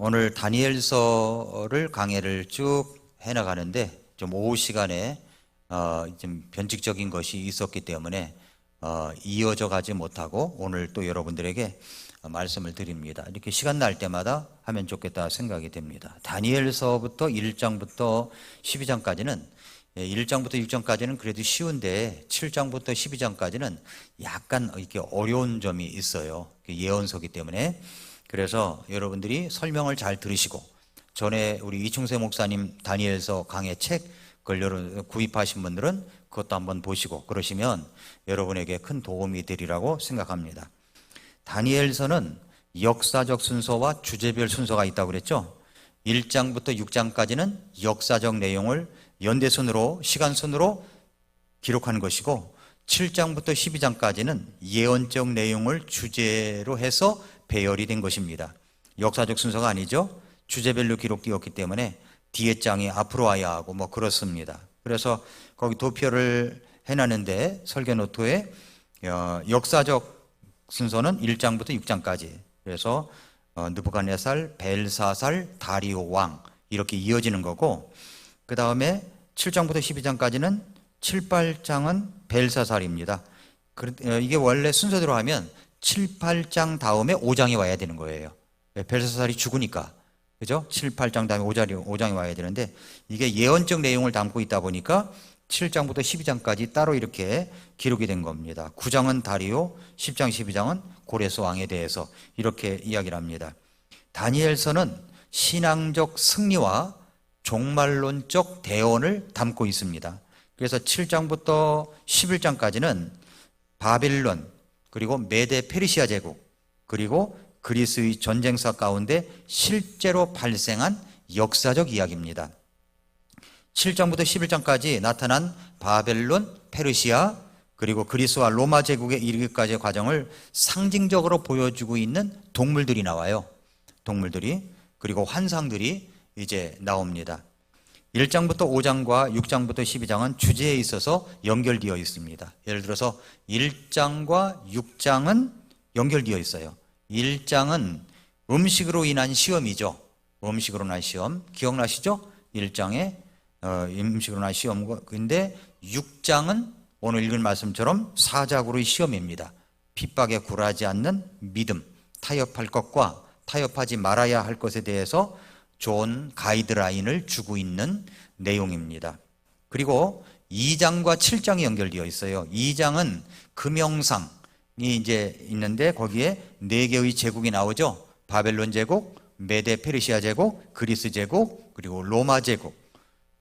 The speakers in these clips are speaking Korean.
오늘 다니엘서를 강의를 쭉 해나가는데 좀 오후 시간에 좀 변칙적인 것이 있었기 때문에 이어져 가지 못하고 오늘 또 여러분들에게 말씀을 드립니다. 이렇게 시간 날 때마다 하면 좋겠다 생각이 됩니다. 다니엘서부터 1장부터 12장까지는 1장부터 6장까지는 그래도 쉬운데 7장부터 12장까지는 약간 이렇게 어려운 점이 있어요. 예언서기 때문에. 그래서 여러분들이 설명을 잘 들으시고 전에 우리 이충세 목사님 다니엘서 강의 책 구입하신 분들은 그것도 한번 보시고 그러시면 여러분에게 큰 도움이 되리라고 생각합니다. 다니엘서는 역사적 순서와 주제별 순서가 있다고 그랬죠. 1장부터 6장까지는 역사적 내용을 연대순으로 시간순으로 기록한 것이고 7장부터 12장까지는 예언적 내용을 주제로 해서 배열이 된 것입니다. 역사적 순서가 아니죠. 주제별로 기록되었기 때문에 뒤에 장이 앞으로 와야 하고 뭐 그렇습니다. 그래서 거기 도표를 해놨는데 설계 노트에 역사적 순서는 1장부터 6장까지. 그래서 느부갓네살, 벨사살, 다리오 왕 이렇게 이어지는 거고, 그 다음에 7장부터 12장까지는 7, 8장은 벨사살입니다. 이게 원래 순서대로 하면 7, 8장 다음에 5장이 와야 되는 거예요. 벨사살이 죽으니까. 그죠? 7, 8장 다음에 5장이 와야 되는데 이게 예언적 내용을 담고 있다 보니까 7장부터 12장까지 따로 이렇게 기록이 된 겁니다. 9장은 다리오, 10장, 12장은 고레스 왕에 대해서 이렇게 이야기를 합니다. 다니엘서는 신앙적 승리와 종말론적 대언을 담고 있습니다. 그래서 7장부터 11장까지는 바벨론, 그리고 메데 페르시아 제국, 그리고 그리스의 전쟁사 가운데 실제로 발생한 역사적 이야기입니다. 7장부터 11장까지 나타난 바벨론, 페르시아, 그리고 그리스와 로마 제국에 이르기까지의 과정을 상징적으로 보여주고 있는 동물들이 나와요. 동물들이. 그리고 환상들이 이제 나옵니다. 1장부터 5장과 6장부터 12장은 주제에 있어서 연결되어 있습니다. 예를 들어서 1장과 6장은 연결되어 있어요. 1장은 음식으로 인한 시험이죠. 음식으로 인한 시험. 기억나시죠? 1장에 음식으로 인한 시험. 근데 6장은 오늘 읽은 말씀처럼 사자구의 시험입니다. 핍박에 굴하지 않는 믿음, 타협할 것과 타협하지 말아야 할 것에 대해서 좋은 가이드라인을 주고 있는 내용입니다. 그리고 2장과 7장이 연결되어 있어요. 2장은 금영상이 이제 있는데 거기에 4개의 제국이 나오죠. 바벨론 제국, 메데 페르시아 제국, 그리스 제국, 그리고 로마 제국.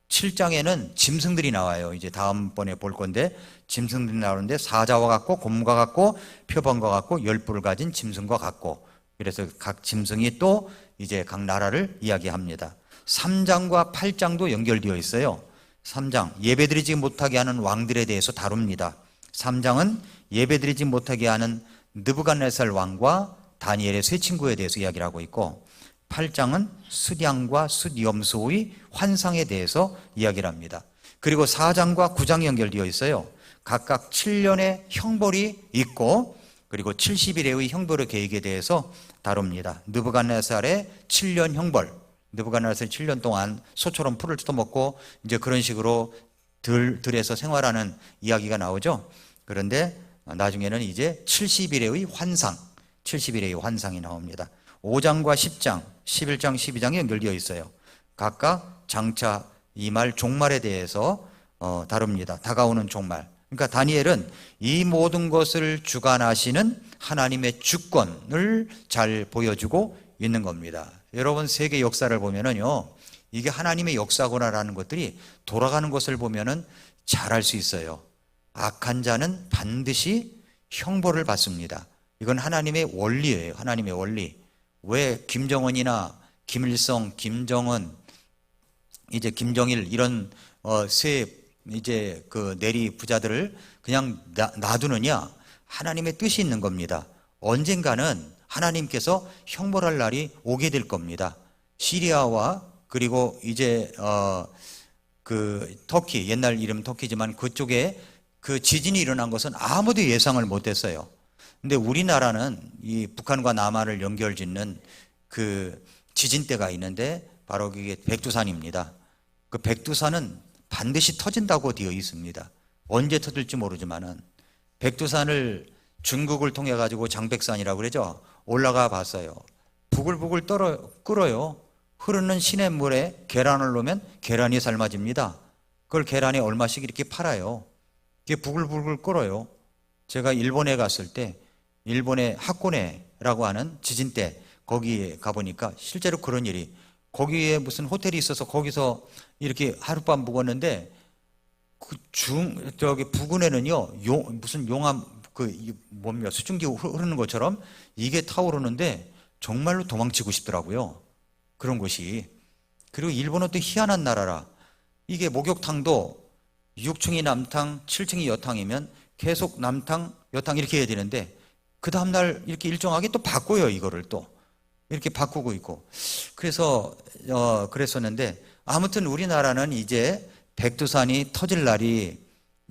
7장에는 짐승들이 나와요. 이제 다음번에 볼 건데 짐승들이 나오는데 사자와 같고 곰과 같고 표범과 같고 열뿔을 가진 짐승과 같고, 그래서 각 짐승이 또 이제 각 나라를 이야기합니다. 3장과 8장도 연결되어 있어요. 3장 예배드리지 못하게 하는 왕들에 대해서 다룹니다. 3장은 예배드리지 못하게 하는 느부갓네살 왕과 다니엘의 세 친구에 대해서 이야기를 하고 있고, 8장은 숫양과 숫염소의 환상에 대해서 이야기를 합니다. 그리고 4장과 9장이 연결되어 있어요. 각각 7년의 형벌이 있고 그리고 70일의 형벌의 계획에 대해서 다룹니다. 느부갓네살의 7년 형벌, 느부갓네살이 7년 동안 소처럼 풀을 뜯어먹고 이제 그런 식으로 들에서 생활하는 이야기가 나오죠. 그런데 나중에는 이제 70일의 환상, 70일의 환상이 나옵니다. 5장과 10장, 11장, 12장이 연결되어 있어요. 각각 장차 이 말 종말에 대해서 다룹니다. 다가오는 종말. 그러니까 다니엘은 이 모든 것을 주관하시는 하나님의 주권을 잘 보여주고 있는 겁니다. 여러분 세계 역사를 보면은요, 이게 하나님의 역사구나라는 것들이 돌아가는 것을 보면은 잘 알 수 있어요. 악한 자는 반드시 형벌을 받습니다. 이건 하나님의 원리예요. 하나님의 원리. 왜 김정은이나 김일성, 김정은, 이제 김정일 이런 세 이제 그 내리 부자들을 그냥 놔두느냐? 하나님의 뜻이 있는 겁니다. 언젠가는 하나님께서 형벌할 날이 오게 될 겁니다. 시리아와 그리고 이제 그 터키, 옛날 이름 터키지만 그쪽에 그 지진이 일어난 것은 아무도 예상을 못했어요. 근데 우리나라는 이 북한과 남한을 연결짓는 그 지진대가 있는데 바로 그게 백두산입니다. 그 백두산은 반드시 터진다고 되어 있습니다. 언제 터질지 모르지만은 백두산을 중국을 통해 가지고 장백산이라고 그러죠. 올라가 봤어요. 부글부글 끓어요. 흐르는 시냇물에 계란을 넣으면 계란이 삶아집니다. 그걸 계란에 얼마씩 이렇게 팔아요. 이게 부글부글 끓어요. 제가 일본에 갔을 때 일본의 하코네라고 하는 지진대 거기에 가보니까 실제로 그런 일이, 거기에 무슨 호텔이 있어서 거기서 이렇게 하룻밤 묵었는데 저기 부근에는요 무슨 용암 수증기 흐르는 것처럼 이게 타오르는데 정말로 도망치고 싶더라고요. 그런 곳이. 그리고 일본은 또 희한한 나라라. 이게 목욕탕도 6층이 남탕, 7층이 여탕이면 계속 남탕, 여탕 이렇게 해야 되는데 그 다음날 이렇게 일정하게 또 바꿔요. 이거를 또 이렇게 바꾸고 있고. 그래서 그랬었는데 아무튼 우리나라는 이제 백두산이 터질 날이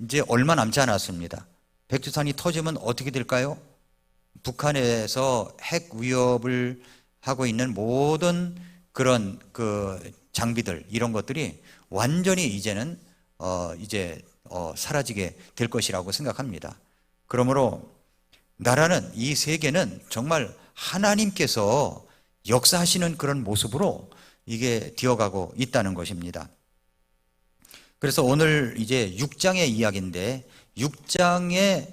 이제 얼마 남지 않았습니다. 백두산이 터지면 어떻게 될까요? 북한에서 핵 위협을 하고 있는 모든 그런 그 장비들, 이런 것들이 완전히 이제는 사라지게 될 것이라고 생각합니다. 그러므로 나라는, 이 세계는 정말 하나님께서 역사하시는 그런 모습으로 이게 되어가고 있다는 것입니다. 그래서 오늘 이제 6장의 이야기인데 6장에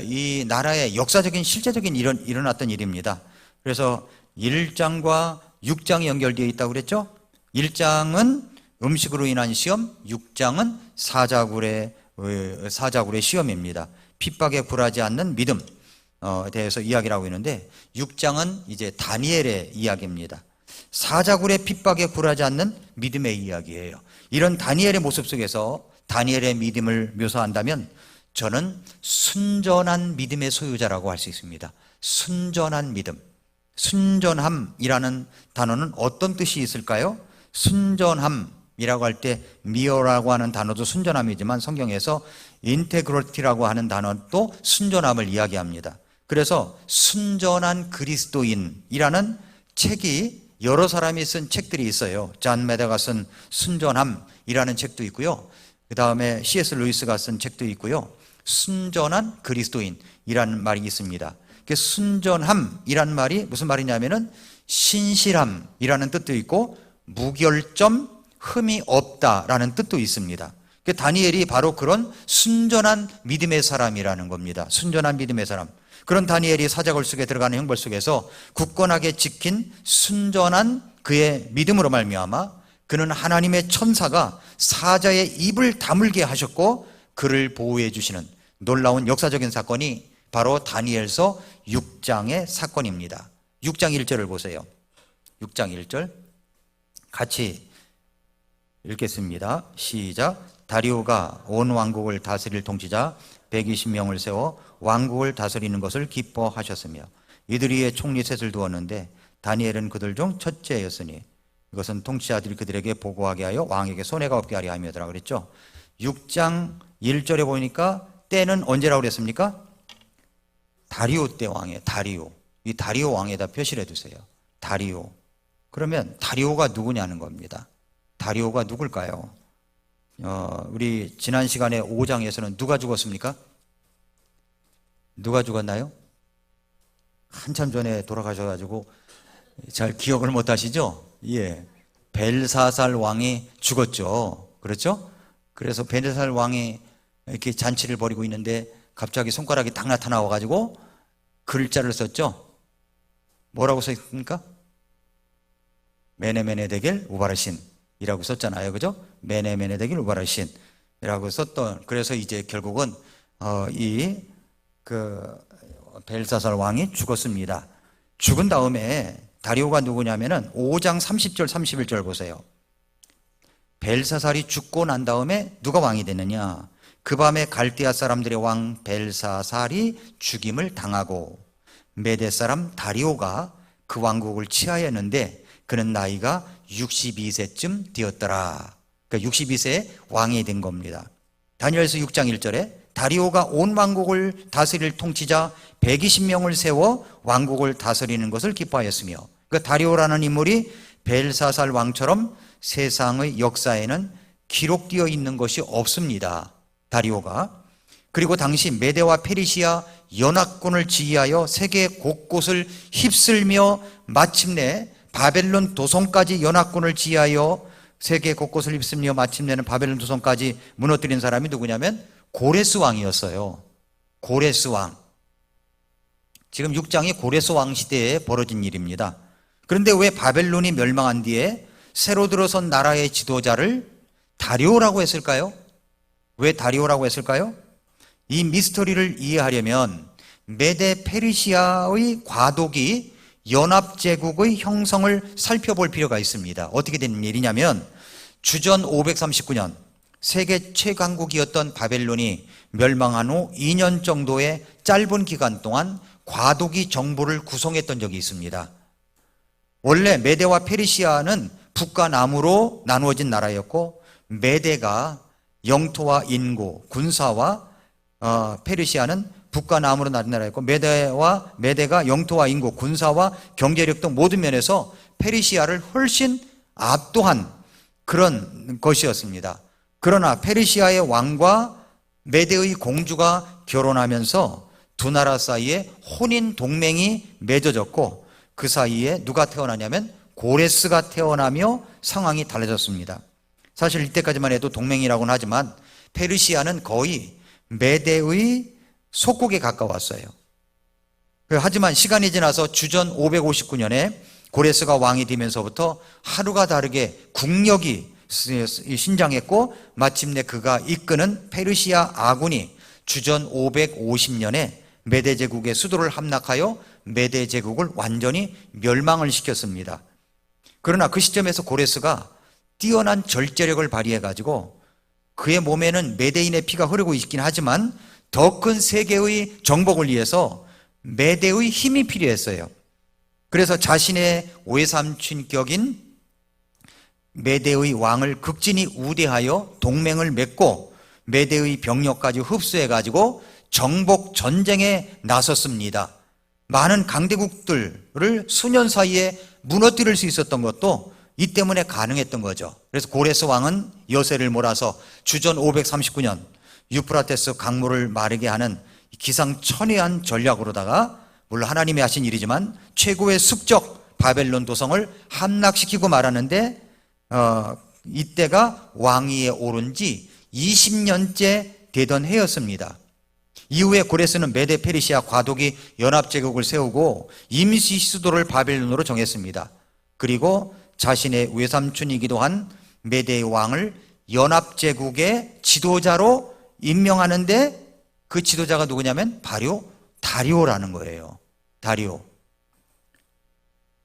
이 나라의 역사적인 실제적인 일어났던 일입니다. 그래서 1장과 6장이 연결되어 있다고 그랬죠. 1장은 음식으로 인한 시험, 6장은 사자굴의 시험입니다. 핍박에 굴하지 않는 믿음 대해서 이야기를 하고 있는데 6장은 이제 다니엘의 이야기입니다. 사자굴의 핍박에 굴하지 않는 믿음의 이야기예요. 이런 다니엘의 모습 속에서 다니엘의 믿음을 묘사한다면 저는 순전한 믿음의 소유자라고 할 수 있습니다. 순전한 믿음. 순전함이라는 단어는 어떤 뜻이 있을까요? 순전함이라고 할 때 미어라고 하는 단어도 순전함이지만 성경에서 인테그리티라고 하는 단어도 순전함을 이야기합니다. 그래서 순전한 그리스도인이라는 책이 여러 사람이 쓴 책들이 있어요. 잔 메다가 쓴 순전함이라는 책도 있고요. 그 다음에 C.S. 루이스가 쓴 책도 있고요. 순전한 그리스도인이라는 말이 있습니다. 순전함이라는 말이 무슨 말이냐면은 신실함이라는 뜻도 있고 무결점, 흠이 없다라는 뜻도 있습니다. 다니엘이 바로 그런 순전한 믿음의 사람이라는 겁니다. 순전한 믿음의 사람. 그런 다니엘이 사자굴 속에 들어가는 형벌 속에서 굳건하게 지킨 순전한 그의 믿음으로 말미암아 그는 하나님의 천사가 사자의 입을 다물게 하셨고 그를 보호해 주시는 놀라운 역사적인 사건이 바로 다니엘서 6장의 사건입니다. 6장 1절을 보세요. 6장 1절 같이 읽겠습니다. 시작. 다리오가 온 왕국을 다스릴 통치자 120명을 세워 왕국을 다스리는 것을 기뻐하셨으며 이들이의 총리 셋을 두었는데 다니엘은 그들 중 첫째였으니 이것은 통치자들이 그들에게 보고하게 하여 왕에게 손해가 없게 하려 함이더라 그랬죠. 6장 1절에 보니까 때는 언제라고 그랬습니까? 다리오 때 왕이에요. 다리오. 이 다리오 왕에다 표시를 해두세요. 다리오. 그러면 다리오가 누구냐는 겁니다. 다리오가 누굴까요? 우리 지난 시간에 5장에서는 누가 죽었습니까? 누가 죽었나요? 한참 전에 돌아가셔가지고 잘 기억을 못 하시죠? 예. 벨사살 왕이 죽었죠. 그렇죠? 그래서 벨사살 왕이 이렇게 잔치를 벌이고 있는데 갑자기 손가락이 딱 나타나와가지고 글자를 썼죠. 뭐라고 썼습니까? 메네메네데겔 우바르신이라고 썼잖아요. 그죠? 메네메네데겔 우바르신이라고 썼던, 그래서 이제 결국은 벨사살 왕이 죽었습니다. 죽은 다음에 다리오가 누구냐면은 5장 30절 31절 보세요. 벨사살이 죽고 난 다음에 누가 왕이 되느냐? 그 밤에 갈대아 사람들의 왕 벨사살이 죽임을 당하고 메대 사람 다리오가 그 왕국을 치하였는데 그는 나이가 62세쯤 되었더라. 그러니까 62세에 왕이 된 겁니다. 다니엘서 6장 1절에 다리오가 온 왕국을 다스릴 통치자 120명을 세워 왕국을 다스리는 것을 기뻐하였으며 그 다리오라는 인물이 벨사살 왕처럼 세상의 역사에는 기록되어 있는 것이 없습니다. 다리오가. 그리고 당시 메데와 페르시아 연합군을 지휘하여 세계 곳곳을 휩쓸며 마침내 바벨론 도성까지 연합군을 지휘하여 세계 곳곳을 휩쓸며 마침내는 바벨론 도성까지 무너뜨린 사람이 누구냐면 고레스 왕이었어요. 고레스 왕. 지금 6장이 고레스 왕 시대에 벌어진 일입니다. 그런데 왜 바벨론이 멸망한 뒤에 새로 들어선 나라의 지도자를 다리오라고 했을까요? 왜 다리오라고 했을까요? 이 미스터리를 이해하려면 메데 페르시아의 과도기 연합제국의 형성을 살펴볼 필요가 있습니다. 어떻게 된 일이냐면 주전 539년 세계 최강국이었던 바벨론이 멸망한 후 2년 정도의 짧은 기간 동안 과도기 정부를 구성했던 적이 있습니다. 원래 메데와 페르시아는 북과 남으로 나누어진 나라였고 메데가 영토와 인구, 군사와 페르시아는 북과 남으로 나눈 나라였고 메데가 영토와 인구, 군사와 경제력 등 모든 면에서 페르시아를 훨씬 압도한 그런 것이었습니다. 그러나 페르시아의 왕과 메데의 공주가 결혼하면서 두 나라 사이에 혼인 동맹이 맺어졌고 그 사이에 누가 태어나냐면 고레스가 태어나며 상황이 달라졌습니다. 사실 이때까지만 해도 동맹이라고는 하지만 페르시아는 거의 메데의 속국에 가까웠어요. 하지만 시간이 지나서 주전 559년에 고레스가 왕이 되면서부터 하루가 다르게 국력이 신장했고 마침내 그가 이끄는 페르시아 아군이 주전 550년에 메데 제국의 수도를 함락하여 메데 제국을 완전히 멸망을 시켰습니다. 그러나 그 시점에서 고레스가 뛰어난 절제력을 발휘해가지고 그의 몸에는 메데인의 피가 흐르고 있긴 하지만 더 큰 세계의 정복을 위해서 메데의 힘이 필요했어요. 그래서 자신의 외삼촌격인 메데의 왕을 극진히 우대하여 동맹을 맺고 메데의 병력까지 흡수해가지고 정복 전쟁에 나섰습니다. 많은 강대국들을 수년 사이에 무너뜨릴 수 있었던 것도 이 때문에 가능했던 거죠. 그래서 고레스 왕은 여세를 몰아서 주전 539년 유프라테스 강물을 마르게 하는 기상천외한 전략으로다가 물론 하나님이 하신 일이지만 최고의 숙적 바벨론 도성을 함락시키고 말았는데 이때가 왕위에 오른 지 20년째 되던 해였습니다. 이후에 고레스는 메데 페르시아 과도기 연합제국을 세우고 임시 수도를 바벨론으로 정했습니다. 그리고 자신의 외삼촌이기도 한 메데의 왕을 연합제국의 지도자로 임명하는데 그 지도자가 누구냐면 바로 다리오라는 거예요. 다리오.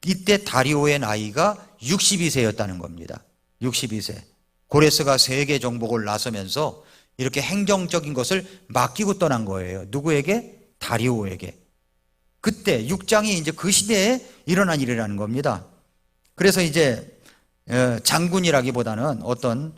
이때 다리오의 나이가 62세였다는 겁니다. 62세. 고레스가 세계 정복을 나서면서 이렇게 행정적인 것을 맡기고 떠난 거예요. 누구에게? 다리오에게. 그때 6장이 이제 그 시대에 일어난 일이라는 겁니다. 그래서 이제 장군이라기보다는 어떤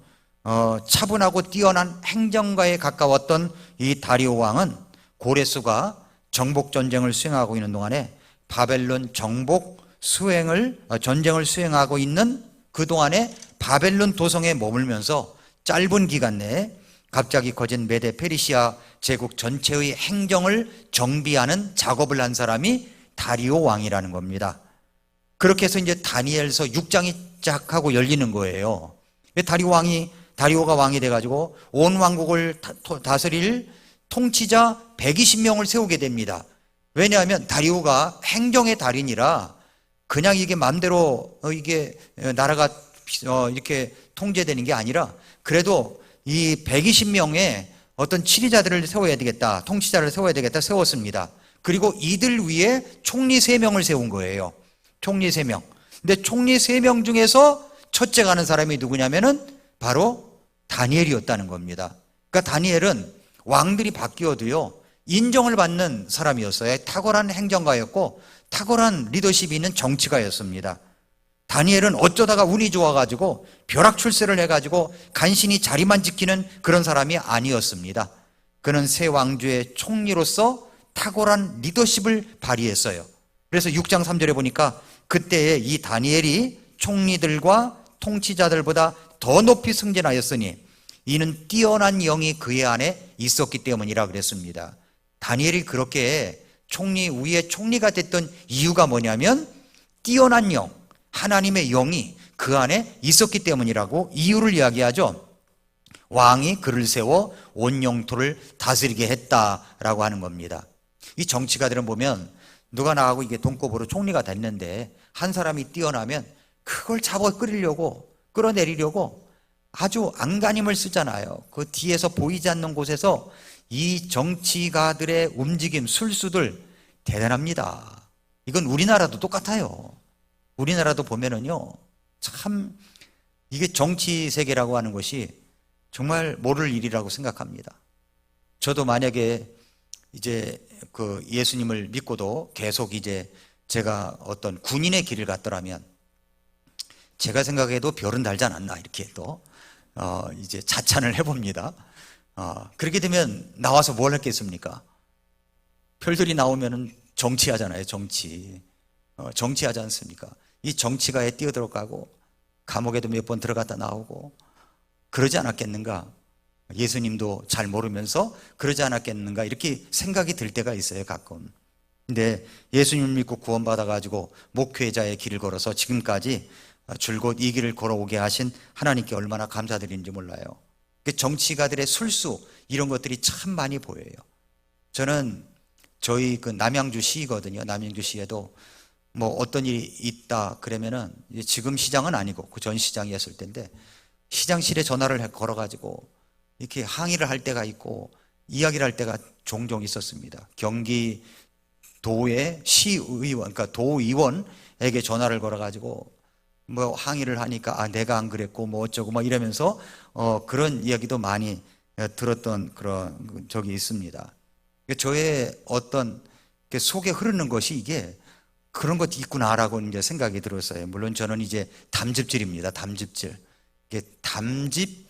차분하고 뛰어난 행정가에 가까웠던 이 다리오 왕은 고레스가 정복 전쟁을 수행하고 있는 동안에 바벨론 정복 전쟁을 수행하고 있는 그 동안에 바벨론 도성에 머물면서 짧은 기간 내에 갑자기 커진 메데 페르시아 제국 전체의 행정을 정비하는 작업을 한 사람이 다리오 왕이라는 겁니다. 그렇게 해서 이제 다니엘서 6장이 쫙 하고 열리는 거예요. 다리오가 왕이 돼가지고 온 왕국을 다스릴 통치자 120명을 세우게 됩니다. 왜냐하면 다리오가 행정의 달인이라 그냥 이게 마음대로 이게 나라가 이렇게 통제되는 게 아니라 그래도 이 120명의 어떤 치리자들을 세워야 되겠다, 통치자를 세워야 되겠다 세웠습니다. 그리고 이들 위에 총리 3명을 세운 거예요. 총리 3명. 근데 총리 3명 중에서 첫째 가는 사람이 누구냐면은 바로 다니엘이었다는 겁니다. 그러니까 다니엘은 왕들이 바뀌어도요 인정을 받는 사람이었어요. 탁월한 행정가였고 탁월한 리더십이 있는 정치가였습니다. 다니엘은 어쩌다가 운이 좋아가지고 벼락 출세를 해가지고 간신히 자리만 지키는 그런 사람이 아니었습니다. 그는 새 왕조의 총리로서 탁월한 리더십을 발휘했어요. 그래서 6장 3절에 보니까 그때에 이 다니엘이 총리들과 통치자들보다 더 높이 승진하였으니 이는 뛰어난 영이 그의 안에 있었기 때문이라 그랬습니다. 다니엘이 그렇게 총리 위에 총리가 됐던 이유가 뭐냐면 뛰어난 영, 하나님의 영이 그 안에 있었기 때문이라고 이유를 이야기하죠. 왕이 그를 세워 온 영토를 다스리게 했다라고 하는 겁니다. 이 정치가들은 보면 누가 나가고 이게 돈꼽으로 총리가 됐는데 한 사람이 뛰어나면 그걸 잡아 끌어내리려고 아주 안간힘을 쓰잖아요. 그 뒤에서 보이지 않는 곳에서 이 정치가들의 움직임, 술수들 대단합니다. 이건 우리나라도 똑같아요. 우리나라도 보면은요, 참 이게 정치 세계라고 하는 것이 정말 모를 일이라고 생각합니다. 저도 만약에 이제 그 예수님을 믿고도 계속 이제 제가 어떤 군인의 길을 갔더라면 제가 생각해도 별은 달지 않았나 이렇게 또 이제 자찬을 해봅니다. 그렇게 되면 나와서 뭘 했겠습니까? 별들이 나오면은 정치하잖아요. 정치하지 않습니까? 이 정치가에 뛰어들어가고 감옥에도 몇 번 들어갔다 나오고 그러지 않았겠는가? 예수님도 잘 모르면서 그러지 않았겠는가? 이렇게 생각이 들 때가 있어요, 가끔. 근데 예수님을 믿고 구원받아가지고 목회자의 길을 걸어서 지금까지 줄곧 이 길을 걸어오게 하신 하나님께 얼마나 감사드리는지 몰라요. 정치가들의 술수 이런 것들이 참 많이 보여요. 저는 저희 그 남양주시거든요. 남양주시에도 뭐 어떤 일이 있다 그러면은 지금 시장은 아니고 그 전 시장이었을 텐데 시장실에 전화를 걸어가지고 이렇게 항의를 할 때가 있고 이야기를 할 때가 종종 있었습니다. 경기도의 시의원, 그러니까 도의원에게 전화를 걸어가지고 뭐 항의를 하니까 내가 안 그랬고 뭐 어쩌고 뭐 이러면서 그런 이야기도 많이 들었던 그런 적이 있습니다. 저의 어떤 속에 흐르는 것이 이게 그런 것이 있구나라고 이제 생각이 들었어요. 물론 저는 이제 담즙질입니다. 담즙질. 이게 담즙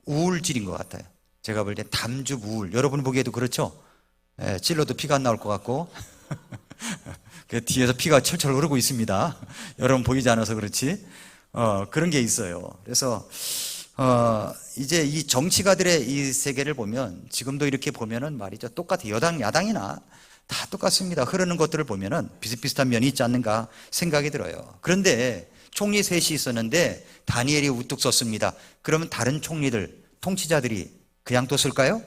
우울질인 것 같아요. 제가 볼 때 담즙 우울. 여러분 보기에도 그렇죠? 찔러도 피가 안 나올 것 같고 뒤에서 피가 철철 흐르고 있습니다. 여러분 보이지 않아서 그렇지. 그런 게 있어요. 그래서 이제 이 정치가들의 이 세계를 보면 지금도 이렇게 보면은 말이죠. 똑같아요. 여당 야당이나 다 똑같습니다. 흐르는 것들을 보면은 비슷비슷한 면이 있지 않는가 생각이 들어요. 그런데 총리 셋이 있었는데 다니엘이 우뚝 섰습니다. 그러면 다른 총리들, 통치자들이 그냥 뒀을까요?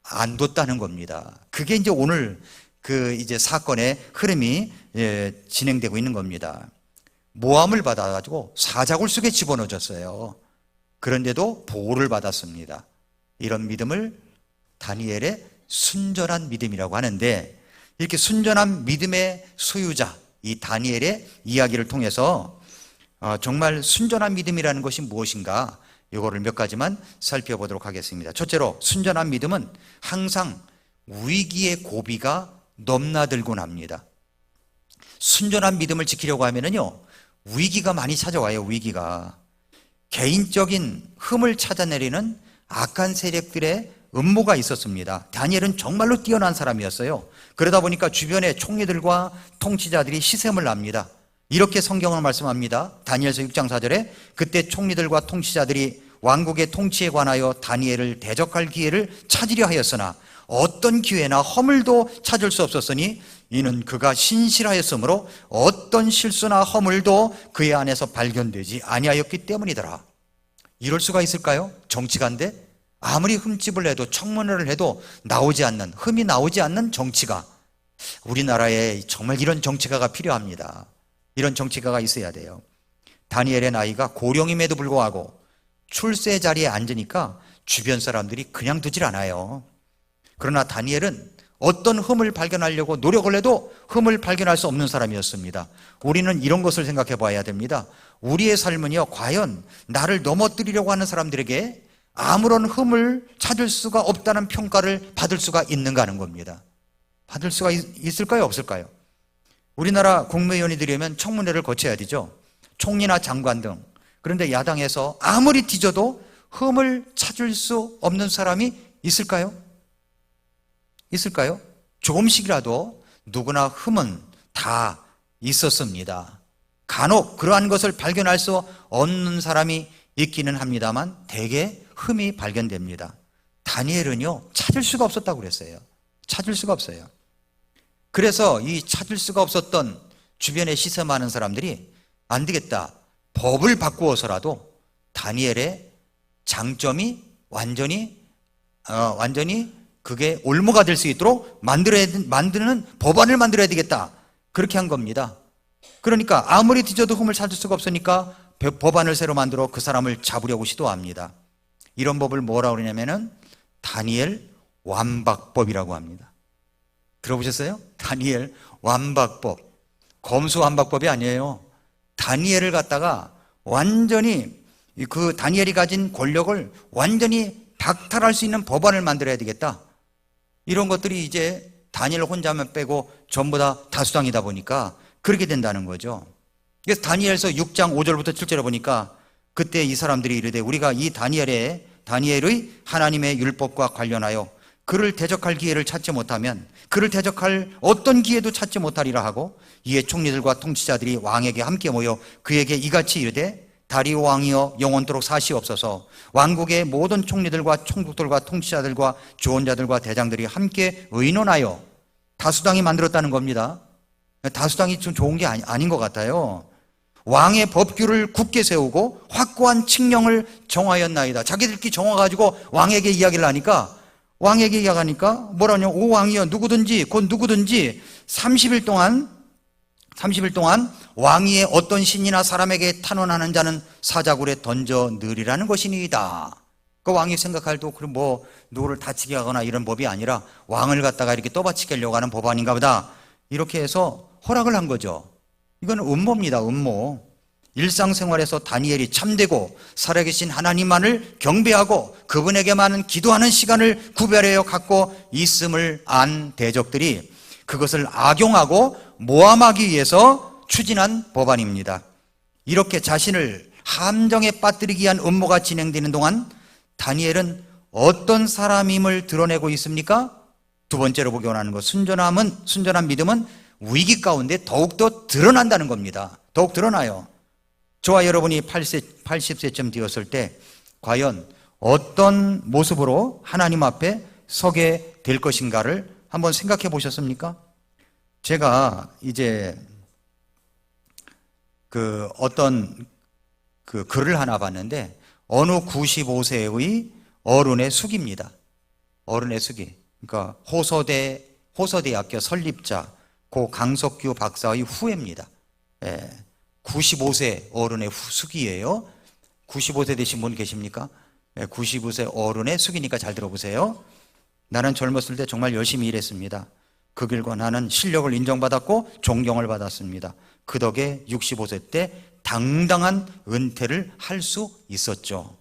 안 뒀다는 겁니다. 그게 이제 오늘 그 이제 사건의 흐름이 진행되고 있는 겁니다. 모함을 받아가지고 사자굴 속에 집어넣어졌어요. 그런데도 보호를 받았습니다. 이런 믿음을 다니엘의 순전한 믿음이라고 하는데 이렇게 순전한 믿음의 소유자 이 다니엘의 이야기를 통해서 정말 순전한 믿음이라는 것이 무엇인가 이거를 몇 가지만 살펴보도록 하겠습니다. 첫째로 순전한 믿음은 항상 위기의 고비가 넘나들곤 합니다. 순전한 믿음을 지키려고 하면은요 위기가 많이 찾아와요. 위기가 개인적인 흠을 찾아내리는 악한 세력들의 음모가 있었습니다. 다니엘은 정말로 뛰어난 사람이었어요. 그러다 보니까 주변의 총리들과 통치자들이 시샘을 납니다. 이렇게 성경을 말씀합니다. 다니엘서 6장 4절에 그때 총리들과 통치자들이 왕국의 통치에 관하여 다니엘을 대적할 기회를 찾으려 하였으나 어떤 기회나 허물도 찾을 수 없었으니 이는 그가 신실하였으므로 어떤 실수나 허물도 그의 안에서 발견되지 아니하였기 때문이더라. 이럴 수가 있을까요? 정치가인데 아무리 흠집을 해도 청문회를 해도 나오지 않는, 흠이 나오지 않는 정치가, 우리나라에 정말 이런 정치가가 필요합니다. 이런 정치가가 있어야 돼요. 다니엘의 나이가 고령임에도 불구하고 출세 자리에 앉으니까 주변 사람들이 그냥 두질 않아요. 그러나 다니엘은 어떤 흠을 발견하려고 노력을 해도 흠을 발견할 수 없는 사람이었습니다. 우리는 이런 것을 생각해 봐야 됩니다. 우리의 삶은요, 과연 나를 넘어뜨리려고 하는 사람들에게 아무런 흠을 찾을 수가 없다는 평가를 받을 수가 있는가 하는 겁니다. 받을 수가 있을까요? 없을까요? 우리나라 국무위원이 되려면 청문회를 거쳐야 되죠. 총리나 장관 등. 그런데 야당에서 아무리 뒤져도 흠을 찾을 수 없는 사람이 있을까요? 있을까요? 조금씩이라도 누구나 흠은 다 있었습니다. 간혹 그러한 것을 발견할 수 없는 사람이 있기는 합니다만 대개 흠이 발견됩니다. 다니엘은요, 찾을 수가 없었다고 그랬어요. 찾을 수가 없어요. 그래서 이 찾을 수가 없었던 주변에 시세 많은 사람들이 안 되겠다, 법을 바꾸어서라도 다니엘의 장점이 완전히 그게 올무가 될 수 있도록 만드는 법안을 만들어야 되겠다, 그렇게 한 겁니다. 그러니까 아무리 뒤져도 흠을 찾을 수가 없으니까 법안을 새로 만들어 그 사람을 잡으려고 시도합니다. 이런 법을 뭐라고 그러냐면은 다니엘 완박법이라고 합니다. 들어보셨어요? 다니엘 완박법. 검수완박법이 아니에요. 다니엘을 갖다가 완전히 그 다니엘이 가진 권력을 완전히 박탈할 수 있는 법안을 만들어야 되겠다. 이런 것들이 이제 다니엘 혼자만 빼고 전부 다 다수당이다 보니까 그렇게 된다는 거죠. 그래서 다니엘서 6장 5절부터 7절에 보니까 그때 이 사람들이 이르되 우리가 이 다니엘의 하나님의 율법과 관련하여 그를 대적할 기회를 찾지 못하면 그를 대적할 어떤 기회도 찾지 못하리라 하고, 이에 총리들과 통치자들이 왕에게 함께 모여 그에게 이같이 이르되 다리오 왕이여 영원토록 사시옵소서. 왕국의 모든 총리들과 총독들과 통치자들과 주원자들과 대장들이 함께 의논하여, 다수당이 만들었다는 겁니다. 다수당이 좀 좋은 게 아닌 것 같아요. 왕의 법규를 굳게 세우고 확고한 칙령을 정하였나이다. 자기들끼리 정해가지고 왕에게 이야기를 하니까, 왕에게 이야기하니까 뭐라냐, 오 왕이여 누구든지 곧 누구든지 30일 동안 왕위에 어떤 신이나 사람에게 탄원하는 자는 사자굴에 던져 넣으리라는 것이니이다. 그 왕이 생각할 또 그럼 뭐 누구를 다치게 하거나 이런 법이 아니라 왕을 갖다가 이렇게 떠받치게 하려고 하는 법안인가 보다, 이렇게 해서 허락을 한 거죠. 이건 음모입니다. 음모. 일상생활에서 다니엘이 참되고 살아계신 하나님만을 경배하고 그분에게만 기도하는 시간을 구별하여 갖고 있음을 안 대적들이 그것을 악용하고 모함하기 위해서 추진한 법안입니다. 이렇게 자신을 함정에 빠뜨리기 위한 음모가 진행되는 동안 다니엘은 어떤 사람임을 드러내고 있습니까? 두 번째로 보기 원하는 것, 순전한 믿음은 위기 가운데 더욱더 드러난다는 겁니다. 더욱 드러나요. 저와 여러분이 80세쯤 되었을 때 과연 어떤 모습으로 하나님 앞에 서게 될 것인가를 한번 생각해 보셨습니까? 제가 이제 어떤 글을 하나 봤는데, 어느 95세의 어른의 숙입니다. 어른의 숙이. 그러니까 호서대학교 설립자 고 강석규 박사의 후예입니다. 95세 어른의 숙이에요. 95세 되신 분 계십니까? 95세 어른의 숙이니까 잘 들어보세요. 나는 젊었을 때 정말 열심히 일했습니다. 그 길과 나는 실력을 인정받았고 존경을 받았습니다. 그 덕에 65세 때 당당한 은퇴를 할 수 있었죠.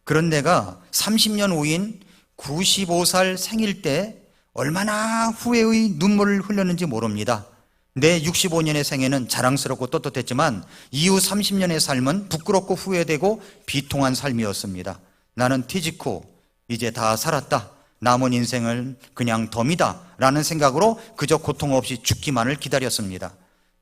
그런 내가 30년 후인 95살 생일 때 얼마나 후회의 눈물을 흘렸는지 모릅니다. 내 65년의 생애는 자랑스럽고 떳떳했지만 이후 30년의 삶은 부끄럽고 후회되고 비통한 삶이었습니다. 나는 퇴직 후 이제 다 살았다, 남은 인생은 그냥 덤이다 라는 생각으로 그저 고통 없이 죽기만을 기다렸습니다.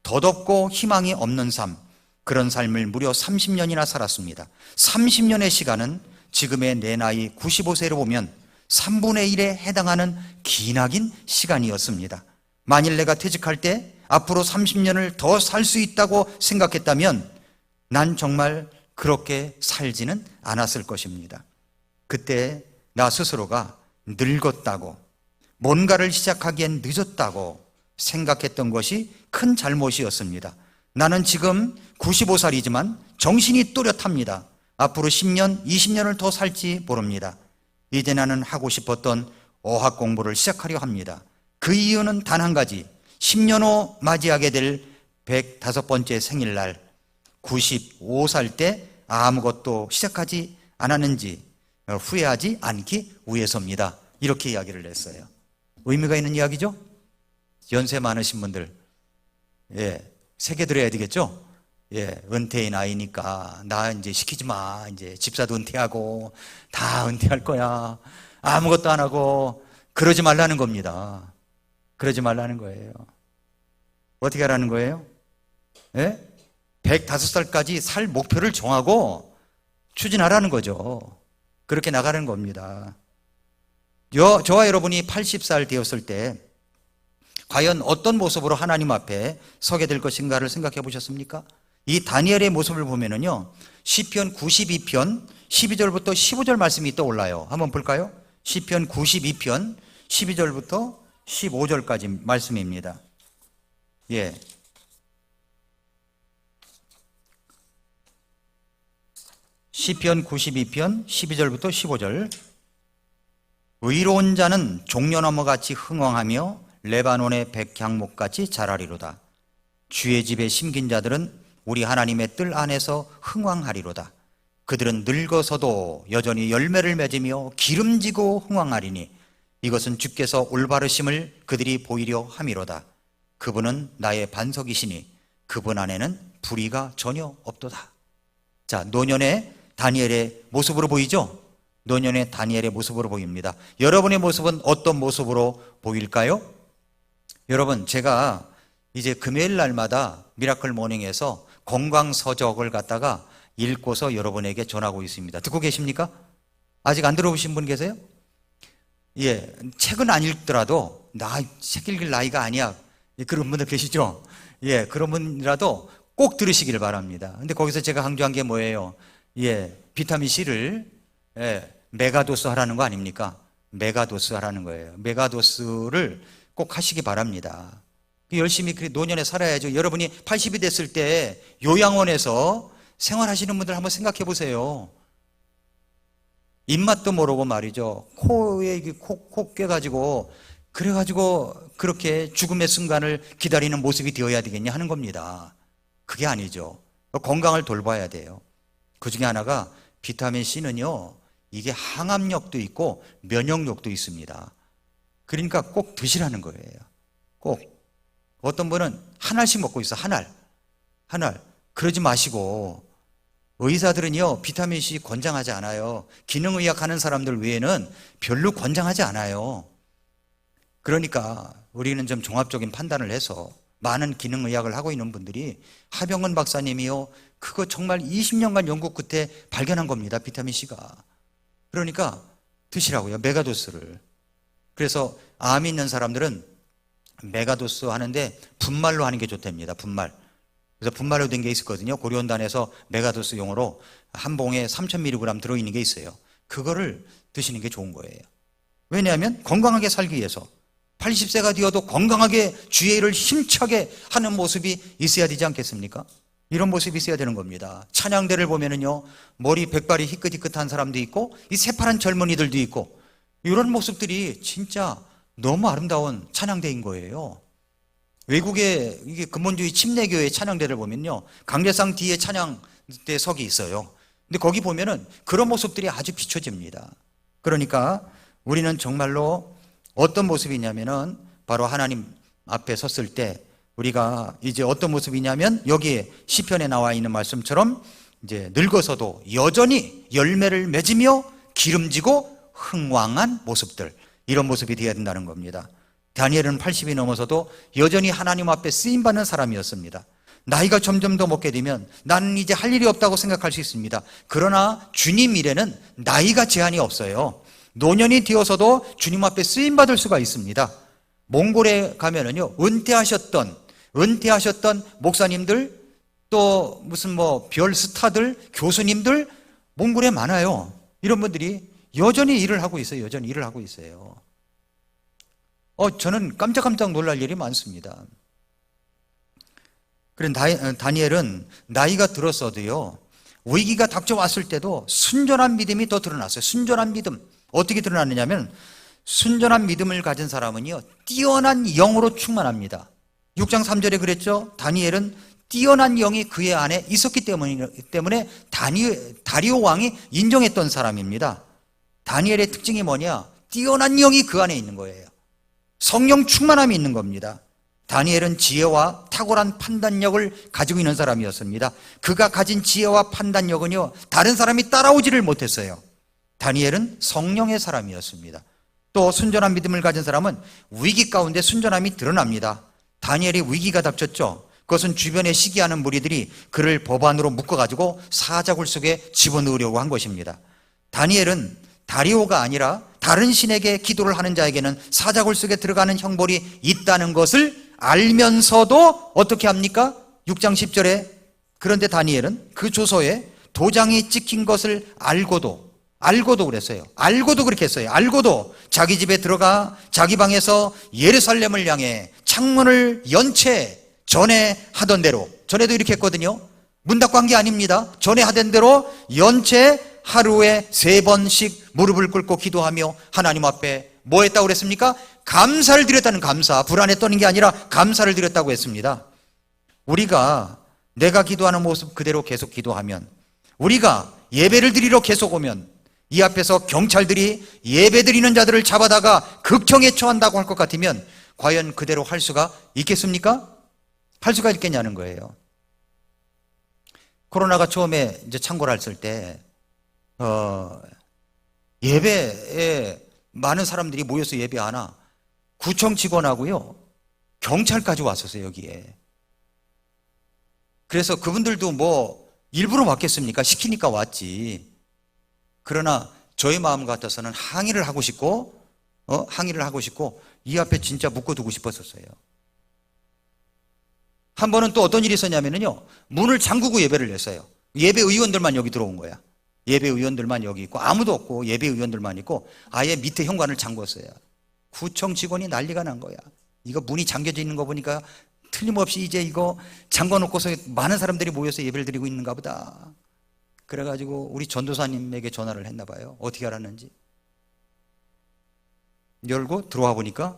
덧없고 희망이 없는 삶, 그런 삶을 무려 30년이나 살았습니다. 30년의 시간은 지금의 내 나이 95세로 보면 3분의 1에 해당하는 기나긴 시간이었습니다. 만일 내가 퇴직할 때 앞으로 30년을 더 살 수 있다고 생각했다면 난 정말 그렇게 살지는 않았을 것입니다. 그때 나 스스로가 늙었다고, 뭔가를 시작하기엔 늦었다고 생각했던 것이 큰 잘못이었습니다. 나는 지금 95살이지만 정신이 또렷합니다. 앞으로 10년, 20년을 더 살지 모릅니다. 이제 나는 하고 싶었던 어학 공부를 시작하려 합니다. 그 이유는 단 한 가지, 10년 후 맞이하게 될 105번째 생일날 95살 때 아무것도 시작하지 않았는지 후회하지 않기 위해서입니다. 이렇게 이야기를 했어요. 의미가 있는 이야기죠? 연세 많으신 분들, 새겨들어야 되겠죠? 은퇴의 나이니까 나 이제 시키지 마, 이제 집사도 은퇴하고 다 은퇴할 거야, 아무것도 안 하고, 그러지 말라는 겁니다. 그러지 말라는 거예요. 어떻게 하라는 거예요? 105살까지 살 목표를 정하고 추진하라는 거죠. 그렇게 나가는 겁니다. 저와 여러분이 80살 되었을 때 과연 어떤 모습으로 하나님 앞에 서게 될 것인가를 생각해 보셨습니까? 이 다니엘의 모습을 보면은요, 시편 92편 12절부터 15절 말씀이 떠올라요. 한번 볼까요? 시편 92편 12절부터 15절까지 말씀입니다. 예. 시편 92편 12절부터 15절. 의로운 자는 종려나무같이 흥황하며 레바논의 백향목같이 자라리로다. 주의 집에 심긴 자들은 우리 하나님의 뜰 안에서 흥황하리로다. 그들은 늙어서도 여전히 열매를 맺으며 기름지고 흥황하리니 이것은 주께서 올바르심을 그들이 보이려 함이로다. 그분은 나의 반석이시니 그분 안에는 불의가 전혀 없도다. 자, 노년의 다니엘의 모습으로 보이죠? 노년의 다니엘의 모습으로 보입니다. 여러분의 모습은 어떤 모습으로 보일까요? 여러분, 제가 이제 금요일 날마다 미라클 모닝에서 건강서적을 갖다가 읽고서 여러분에게 전하고 있습니다. 듣고 계십니까? 아직 안 들어보신 분 계세요? 예, 책은 안 읽더라도 책 읽을 나이가 아니야, 그런 분들 계시죠? 예, 그런 분이라도 꼭 들으시길 바랍니다. 근데 거기서 제가 강조한 게 뭐예요? 예, 비타민 C를 메가도스 하라는 거 아닙니까? 메가도스 하라는 거예요. 메가도스를 꼭 하시기 바랍니다. 열심히 노년에 살아야죠. 여러분이 80이 됐을 때 요양원에서 생활하시는 분들 한번 생각해 보세요. 입맛도 모르고 말이죠. 코에 코 꿰가지고 그래가지고 그렇게 죽음의 순간을 기다리는 모습이 되어야 되겠냐 하는 겁니다. 그게 아니죠. 건강을 돌봐야 돼요. 그 중에 하나가 비타민 C는요, 이게 항암력도 있고 면역력도 있습니다. 그러니까 꼭 드시라는 거예요. 꼭. 어떤 분은 한 알씩 먹고 있어. 한 알. 그러지 마시고, 의사들은요, 비타민 C 권장하지 않아요. 기능의학 하는 사람들 외에는 별로 권장하지 않아요. 그러니까 우리는 좀 종합적인 판단을 해서 많은 기능의학을 하고 있는 분들이 하병은 박사님이요, 그거 정말 20년간 연구 끝에 발견한 겁니다. 비타민 C가. 그러니까 드시라고요. 메가도스를. 그래서 암 있는 사람들은 메가도스 하는데 분말로 하는 게 좋답니다. 분말. 그래서 분말로 된 게 있었거든요. 고려원단에서 메가도스 용으로 한 봉에 3000mg 들어있는 게 있어요. 그거를 드시는 게 좋은 거예요. 왜냐하면 건강하게 살기 위해서 80세가 되어도 건강하게 주의 일을 힘차게 하는 모습이 있어야 되지 않겠습니까? 이런 모습이 있어야 되는 겁니다. 찬양대를 보면은요, 머리 백발이 희끗희끗한 사람도 있고 이 새파란 젊은이들도 있고, 이런 모습들이 진짜 너무 아름다운 찬양대인 거예요. 외국의 이게 근본주의 침례교회 찬양대를 보면요, 강례상 뒤에 찬양대석이 있어요. 근데 거기 보면은 그런 모습들이 아주 비춰집니다. 그러니까 우리는 정말로 어떤 모습이냐면은 바로 하나님 앞에 섰을 때 우리가 이제 어떤 모습이냐면, 여기에 시편에 나와 있는 말씀처럼 이제 늙어서도 여전히 열매를 맺으며 기름지고 흥왕한 모습들, 이런 모습이 되어야 된다는 겁니다. 다니엘은 80이 넘어서도 여전히 하나님 앞에 쓰임받는 사람이었습니다. 나이가 점점 더 먹게 되면 나는 이제 할 일이 없다고 생각할 수 있습니다. 그러나 주님 일에는 나이가 제한이 없어요. 노년이 되어서도 주님 앞에 쓰임받을 수가 있습니다. 몽골에 가면은요, 은퇴하셨던 목사님들, 또 무슨 별 스타들, 교수님들 몽골에 많아요. 이런 분들이 여전히 일을 하고 있어요. 여전히 일을 하고 있어요. 저는 깜짝깜짝 놀랄 일이 많습니다. 그런 다니엘은 나이가 들었어도요, 위기가 닥쳐왔을 때도 순전한 믿음이 더 드러났어요. 순전한 믿음. 어떻게 드러났느냐면, 순전한 믿음을 가진 사람은요, 뛰어난 영으로 충만합니다. 6장 3절에 그랬죠. 다니엘은 뛰어난 영이 그의 안에 있었기 때문에 다리오 왕이 인정했던 사람입니다. 다니엘의 특징이 뭐냐? 뛰어난 영이 그 안에 있는 거예요. 성령 충만함이 있는 겁니다. 다니엘은 지혜와 탁월한 판단력을 가지고 있는 사람이었습니다. 그가 가진 지혜와 판단력은요, 다른 사람이 따라오지를 못했어요. 다니엘은 성령의 사람이었습니다. 또 순전한 믿음을 가진 사람은 위기 가운데 순전함이 드러납니다. 다니엘이 위기가 닥쳤죠. 그것은 주변에 시기하는 무리들이 그를 법안으로 묶어가지고 사자굴 속에 집어넣으려고 한 것입니다. 다니엘은 다리오가 아니라 다른 신에게 기도를 하는 자에게는 사자굴 속에 들어가는 형벌이 있다는 것을 알면서도 어떻게 합니까? 6장 10절에 그런데 다니엘은 그 조서에 도장이 찍힌 것을 알고도 그랬어요. 알고도 그렇게 했어요. 알고도 자기 집에 들어가 자기 방에서 예루살렘을 향해 창문을 연 채 전에 하던 대로, 전에도 이렇게 했거든요. 문 닫고 한 게 아닙니다. 전에 하던 대로 연 채 하루에 3번씩 무릎을 꿇고 기도하며 하나님 앞에 뭐 했다고 그랬습니까? 감사를 드렸다는 감사. 불안에 떠는 게 아니라 감사를 드렸다고 했습니다. 우리가 내가 기도하는 모습 그대로 계속 기도하면, 우리가 예배를 드리러 계속 오면 이 앞에서 경찰들이 예배 드리는 자들을 잡아다가 극형에 처한다고 할 것 같으면 과연 그대로 할 수가 있겠습니까? 할 수가 있겠냐는 거예요. 코로나가 처음에 이제 창궐을 했을 때 예배에 많은 사람들이 모여서 예배하나 구청 직원하고요 경찰까지 왔었어요 여기에. 그래서 그분들도 뭐 일부러 왔겠습니까? 시키니까 왔지. 그러나 저의 마음 같아서는 항의를 하고 싶고 이 앞에 진짜 묶어두고 싶었었어요. 한 번은 또 어떤 일이 있었냐면요, 문을 잠그고 예배를 했어요. 예배 의원들만 여기 들어온 거야. 예배 의원들만 여기 있고 아무도 없고 예배 의원들만 있고 아예 밑에 현관을 잠궜어요. 구청 직원이 난리가 난 거야. 이거 문이 잠겨져 있는 거 보니까 틀림없이 이제 이거 잠궈놓고서 많은 사람들이 모여서 예배를 드리고 있는가 보다. 그래가지고 우리 전도사님에게 전화를 했나 봐요. 어떻게 알았는지. 열고 들어와 보니까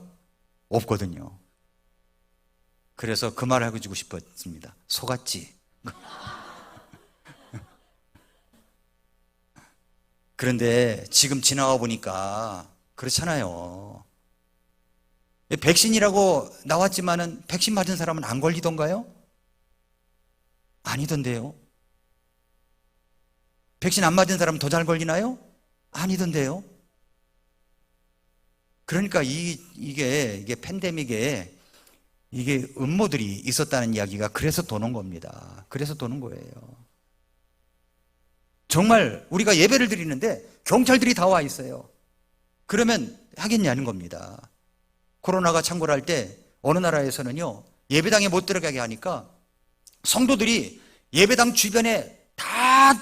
없거든요. 그래서 그 말을 해주고 싶었습니다. 속았지. 그런데 지금 지나와 보니까 그렇잖아요. 백신이라고 나왔지만은 백신 맞은 사람은 안 걸리던가요? 아니던데요. 백신 안 맞은 사람은 더 잘 걸리나요? 아니던데요. 그러니까 이게 팬데믹에 이게 음모들이 있었다는 이야기가 그래서 도는 겁니다. 그래서 도는 거예요. 정말 우리가 예배를 드리는데 경찰들이 다 와 있어요. 그러면 하겠냐는 겁니다. 코로나가 창궐할 때 어느 나라에서는요 예배당에 못 들어가게 하니까 성도들이 예배당 주변에 다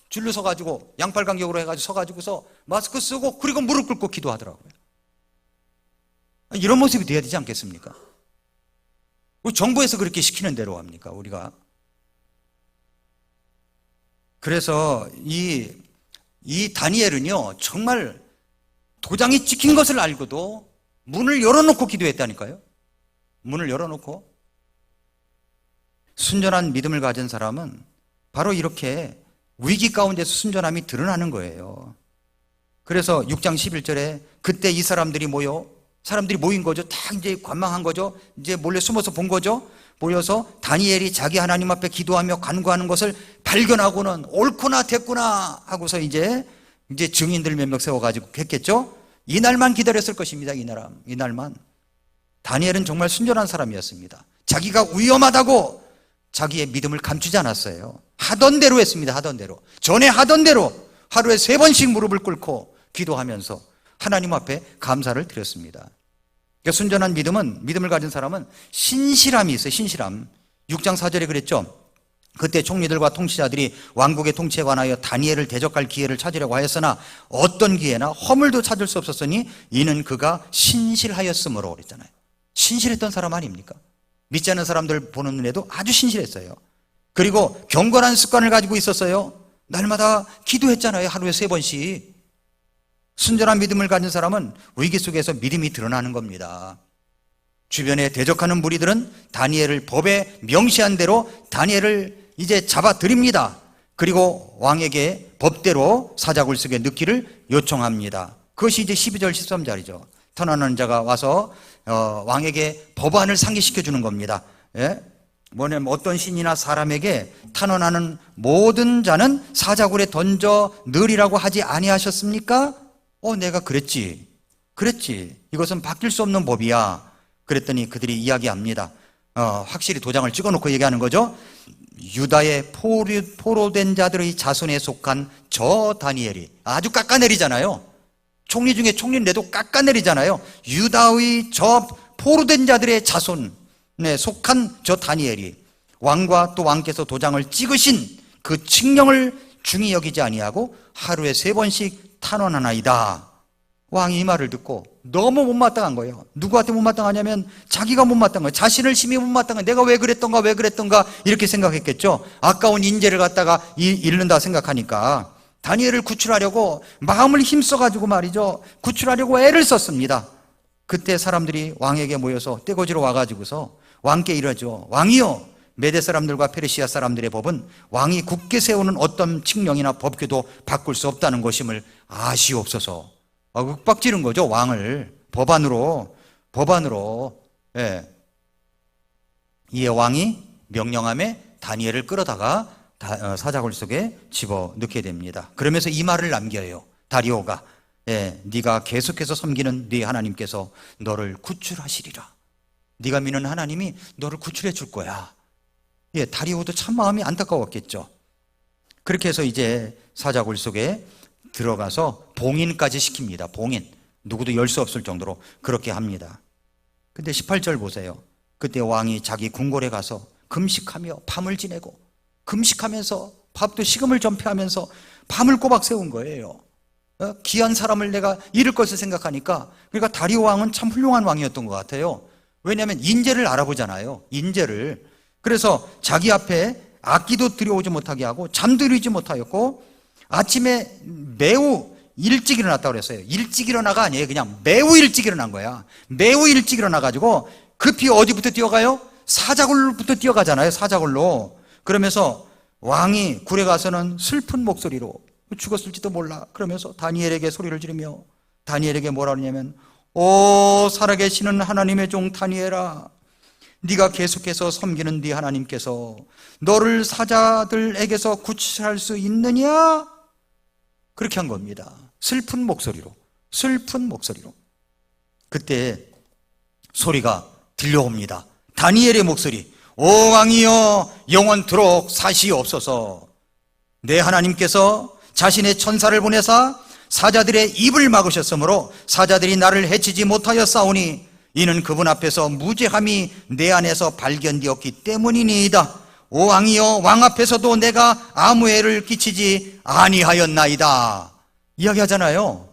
줄로 서가지고 양팔 간격으로 해가지고 서가지고서 마스크 쓰고 그리고 무릎 꿇고 기도하더라고요. 이런 모습이 돼야 되지 않겠습니까? 정부에서 그렇게 시키는 대로 합니까 우리가? 그래서 이 다니엘은요 정말 도장이 찍힌 것을 알고도 문을 열어놓고 기도했다니까요. 문을 열어놓고. 순전한 믿음을 가진 사람은 바로 이렇게 위기 가운데서 순전함이 드러나는 거예요. 그래서 6장 11절에 그때 이 사람들이 모인 거죠. 다 이제 관망한 거죠. 이제 몰래 숨어서 본 거죠. 모여서 다니엘이 자기 하나님 앞에 기도하며 간구하는 것을 발견하고는 옳구나 됐구나 하고서 이제 증인들 몇 명 세워가지고 했겠죠. 이날만 기다렸을 것입니다. 이날만. 다니엘은 정말 순전한 사람이었습니다. 자기가 위험하다고 자기의 믿음을 감추지 않았어요. 하던 대로 했습니다. 하던 대로. 전에 하던 대로 하루에 3번씩 무릎을 꿇고 기도하면서 하나님 앞에 감사를 드렸습니다. 그러니까 순전한 믿음을 가진 사람은 신실함이 있어요. 신실함. 6장 4절에 그랬죠. 그때 총리들과 통치자들이 왕국의 통치에 관하여 다니엘을 대적할 기회를 찾으려고 하였으나 어떤 기회나 허물도 찾을 수 없었으니 이는 그가 신실하였으므로 그랬잖아요. 신실했던 사람 아닙니까? 믿지 않는 사람들 보는 눈에도 아주 신실했어요. 그리고 경건한 습관을 가지고 있었어요. 날마다 기도했잖아요. 하루에 3번씩. 순전한 믿음을 가진 사람은 위기 속에서 믿음이 드러나는 겁니다. 주변에 대적하는 무리들은 다니엘을 법에 명시한 대로 다니엘을 이제 잡아들입니다. 그리고 왕에게 법대로 사자굴 속에 넣기를 요청합니다. 그것이 이제 12절 13절이죠. 터나는 자가 와서 왕에게 법안을 상기시켜 주는 겁니다. 예? 뭐냐면 어떤 신이나 사람에게 탄원하는 모든 자는 사자굴에 던져 넣으리라고 하지 아니하셨습니까? 내가 그랬지. 이것은 바뀔 수 없는 법이야. 그랬더니 그들이 이야기합니다. 확실히 도장을 찍어놓고 얘기하는 거죠. 유다의 포로된 자들의 자손에 속한 저 다니엘이, 아주 깎아내리잖아요. 총리 중에 총리인데도 깎아내리잖아요. 유다의 저 포로된 자들의 자손에 속한 저 다니엘이 왕과 또 왕께서 도장을 찍으신 그 칙령을 중히 여기지 아니하고 하루에 3번씩 탄원하나이다. 왕이 이 말을 듣고 너무 못마땅한 거예요. 누구한테 못마땅하냐면 자기가 못마땅한 거예요. 자신을 심히 못마땅한 거예요. 내가 왜 그랬던가 이렇게 생각했겠죠. 아까운 인재를 갖다가 잃는다 생각하니까 다니엘을 구출하려고 마음을 힘써가지고 말이죠, 구출하려고 애를 썼습니다. 그때 사람들이 왕에게 모여서 떼거지로 와가지고서 왕께 이러죠. 왕이요, 메대 사람들과 페르시아 사람들의 법은 왕이 굳게 세우는 어떤 칙령이나 법규도 바꿀 수 없다는 것임을 아시옵소서. 윽박지른 거죠. 왕을 법안으로. 예. 이에 왕이 명령함에 다니엘을 끌어다가 사자굴 속에 집어넣게 됩니다. 그러면서 이 말을 남겨요. 다리오가, 네가 계속해서 섬기는 네 하나님께서 너를 구출하시리라. 네가 믿는 하나님이 너를 구출해 줄 거야. 다리오도 참 마음이 안타까웠겠죠. 그렇게 해서 이제 사자굴 속에 들어가서 봉인까지 시킵니다. 봉인. 누구도 열 수 없을 정도로 그렇게 합니다. 근데 18절 보세요. 그때 왕이 자기 궁궐에 가서 금식하며 밤을 지내고, 금식하면서 밥도 식음을 전폐하면서 밤을 꼬박 세운 거예요. 귀한 사람을 내가 잃을 것을 생각하니까. 그러니까 다리오 왕은 참 훌륭한 왕이었던 것 같아요. 왜냐하면 인재를 알아보잖아요. 인재를. 그래서 자기 앞에 악기도 들여오지 못하게 하고 잠들이지 못하였고, 아침에 매우 일찍 일어났다고 그랬어요. 일찍 일어나가 아니에요. 그냥 매우 일찍 일어난 거야. 매우 일찍 일어나가지고 급히 어디부터 뛰어가요? 사자굴부터 뛰어가잖아요. 사자굴로. 그러면서 왕이 굴에 가서는 슬픈 목소리로, 죽었을지도 몰라, 그러면서 다니엘에게 소리를 지르며, 다니엘에게 뭐라 그러냐면, 오 살아계시는 하나님의 종 다니엘아, 네가 계속해서 섬기는 네 하나님께서 너를 사자들에게서 구출할 수 있느냐? 그렇게 한 겁니다. 슬픈 목소리로. 그때 소리가 들려옵니다. 다니엘의 목소리. 오 왕이여, 영원토록 사시옵소서. 내 하나님께서 자신의 천사를 보내사 사자들의 입을 막으셨으므로 사자들이 나를 해치지 못하였사오니 이는 그분 앞에서 무죄함이 내 안에서 발견되었기 때문이니이다. 오 왕이여, 왕 앞에서도 내가 아무 애를 끼치지 아니하였나이다. 이야기하잖아요.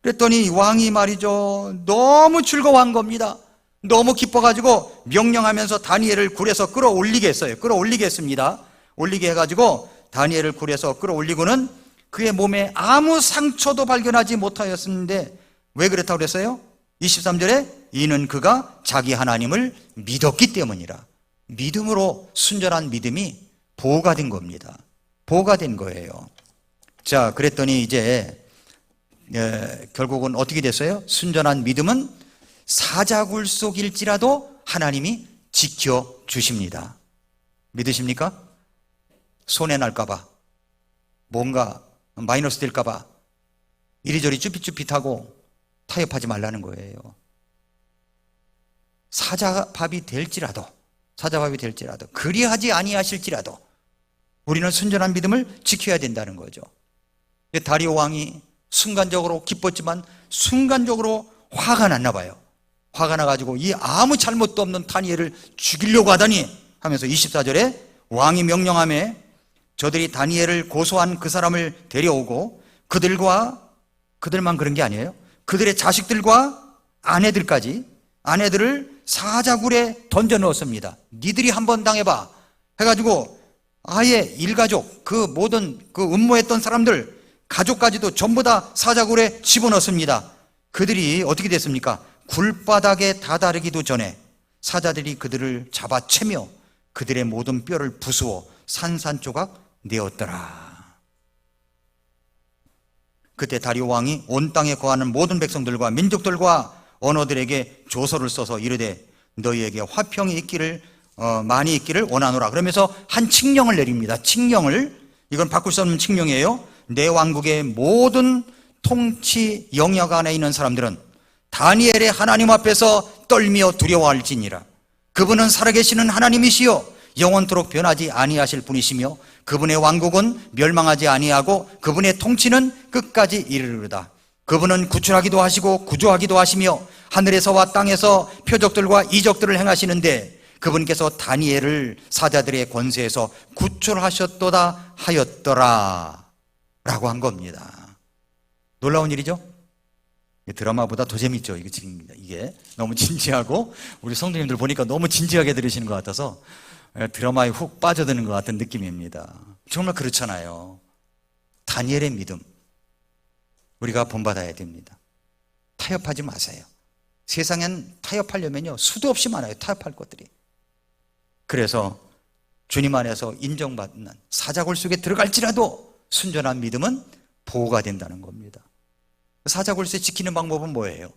그랬더니 왕이 말이죠, 너무 즐거워한 겁니다. 너무 기뻐가지고 명령하면서 다니엘을 굴에서 끌어올리게 했어요. 끌어올리게 했습니다. 올리게 해가지고 다니엘을 굴에서 끌어올리고는 그의 몸에 아무 상처도 발견하지 못하였는데 왜 그랬다고 그랬어요? 23절에 이는 그가 자기 하나님을 믿었기 때문이라. 믿음으로, 순전한 믿음이 보호가 된 겁니다. 보호가 된 거예요. 자, 그랬더니 이제 결국은 어떻게 됐어요? 순전한 믿음은 사자굴 속일지라도 하나님이 지켜주십니다. 믿으십니까? 손해 날까봐, 뭔가 마이너스 될까봐 이리저리 쭈삣쭈삣하고 타협하지 말라는 거예요. 사자밥이 될지라도 그리하지 아니하실지라도 우리는 순전한 믿음을 지켜야 된다는 거죠. 다리오 왕이 순간적으로 기뻤지만 순간적으로 화가 났나 봐요. 화가 나가지고 이 아무 잘못도 없는 다니엘을 죽이려고 하다니 하면서 24절에 왕이 명령하며 저들이 다니엘을 고소한 그 사람을 데려오고 그들만 그런 게 아니에요. 그들의 자식들과 아내들을 사자굴에 던져 넣었습니다. 니들이 한번 당해봐 해가지고 아예 일가족, 그 모든 그 음모했던 사람들, 가족까지도 전부 다 사자굴에 집어넣습니다. 그들이 어떻게 됐습니까? 굴바닥에 다다르기도 전에 사자들이 그들을 잡아채며 그들의 모든 뼈를 부수어 산산조각 내었더라. 그때 다리오 왕이 온 땅에 거하는 모든 백성들과 민족들과 언어들에게 조서를 써서 이르되 너희에게 화평이 있기를 많이 있기를 원하노라. 그러면서 한 칙령을 내립니다. 칙령을, 이건 바꿀 수 없는 칙령이에요. 내 왕국의 모든 통치 영역 안에 있는 사람들은 다니엘의 하나님 앞에서 떨며 두려워할지니라. 그분은 살아계시는 하나님이시요 영원토록 변하지 아니하실 분이시며 그분의 왕국은 멸망하지 아니하고 그분의 통치는 끝까지 이르르다. 그분은 구출하기도 하시고 구조하기도 하시며 하늘에서와 땅에서 표적들과 이적들을 행하시는데 그분께서 다니엘을 사자들의 권세에서 구출하셨도다 하였더라 라고 한 겁니다. 놀라운 일이죠? 드라마보다 더 재밌죠. 이게 너무 진지하고 우리 성도님들 보니까 너무 진지하게 들으시는 것 같아서 드라마에 훅 빠져드는 것 같은 느낌입니다. 정말 그렇잖아요. 다니엘의 믿음 우리가 본받아야 됩니다. 타협하지 마세요. 세상엔 타협하려면요 수도 없이 많아요. 타협할 것들이. 그래서 주님 안에서 인정받는 사자굴 속에 들어갈지라도 순전한 믿음은 보호가 된다는 겁니다. 사자굴새 지키는 방법은 뭐예요?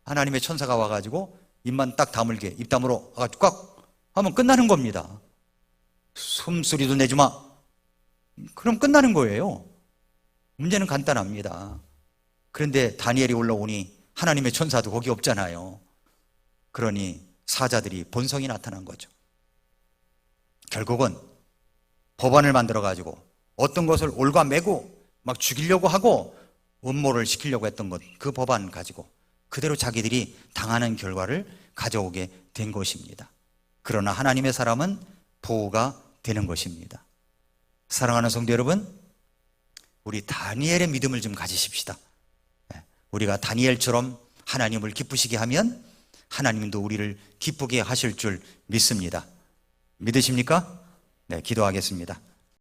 하나님의 천사가 와가지고 입만 딱 다물게 입 다물어 꽉 하면 끝나는 겁니다. 숨소리도 내지 마. 그럼 끝나는 거예요. 문제는 간단합니다. 그런데 다니엘이 올라오니 하나님의 천사도 거기 없잖아요. 그러니 사자들이 본성이 나타난 거죠. 결국은 법안을 만들어가지고 어떤 것을 올가매고 막 죽이려고 하고 음모를 시키려고 했던 것, 그 법안 가지고 그대로 자기들이 당하는 결과를 가져오게 된 것입니다. 그러나 하나님의 사람은 보호가 되는 것입니다. 사랑하는 성도 여러분, 우리 다니엘의 믿음을 좀 가지십시다. 우리가 다니엘처럼 하나님을 기쁘시게 하면 하나님도 우리를 기쁘게 하실 줄 믿습니다. 믿으십니까? 네, 기도하겠습니다.